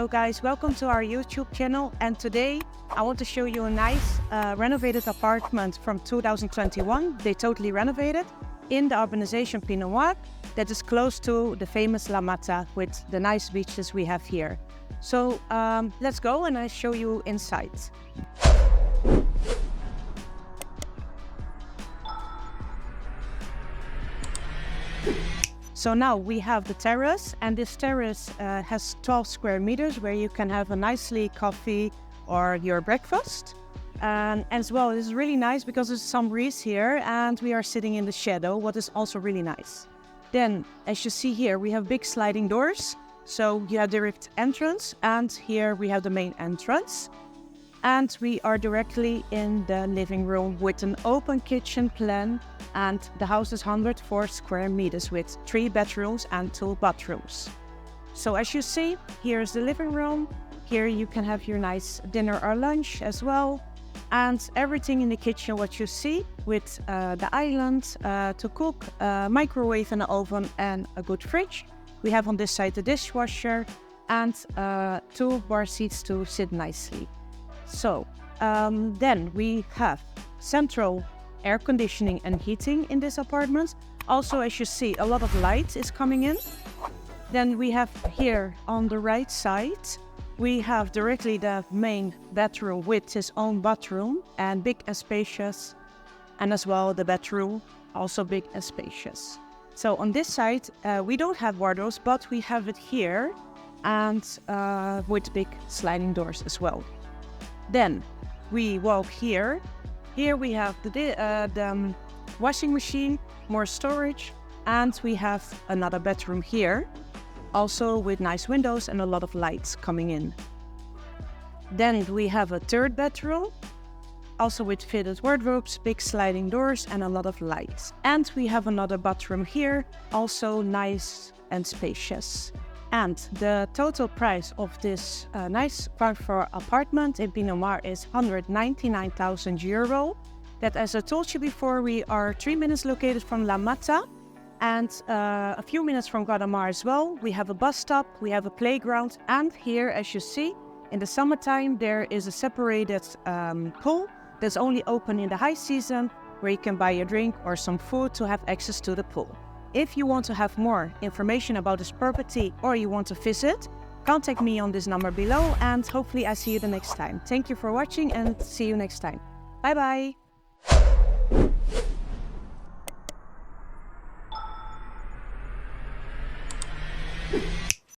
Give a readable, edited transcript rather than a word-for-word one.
Hello guys, welcome to our YouTube channel, and today I want to show you a nice renovated apartment from 2021. They totally renovated in the urbanization Pinot Noir that is close to the famous La Mata with the nice beaches we have here. So let's go and I show you inside. So now we have the terrace, and this terrace has 12 square meters where you can have a nicely coffee or your breakfast. And as well, it is really nice because there's some breeze here and we are sitting in the shadow, what is also really nice. Then, as you see here, we have big sliding doors. So you have direct entrance, and here we have the main entrance. And we are directly in the living room with an open kitchen plan, and the house is 104 square meters with 3 bedrooms and 2 bathrooms. So as you see, here's the living room. Here you can have your nice dinner or lunch as well. And everything in the kitchen, what you see with the island to cook, microwave and an oven and a good fridge. We have on this side the dishwasher and 2 bar seats to sit nicely. So then we have central air conditioning and heating in this apartment. Also, as you see, a lot of light is coming in. Then we have here on the right side, we have directly the main bedroom with its own bathroom and big and spacious. And as well the bedroom, also big and spacious. So on this side, we don't have wardrobes, but we have it here and with big sliding doors as well. Then we walk here. Here we have the washing machine, more storage, and we have another bedroom here, also with nice windows and a lot of lights coming in. Then we have a third bedroom, also with fitted wardrobes, big sliding doors and a lot of lights. And we have another bathroom here, also nice and spacious. And the total price of this nice ground floor apartment in Pinot Noir is €199,000. That, as I told you before, we are 3 minutes located from La Mata and a few minutes from Guadamar as well. We have a bus stop, we have a playground, and here, as you see, in the summertime there is a separated pool that's only open in the high season, where you can buy a drink or some food to have access to the pool. If you want to have more information about this property or you want to visit, contact me on this number below, and hopefully I see you the next time. Thank you for watching and see you next time. Bye bye!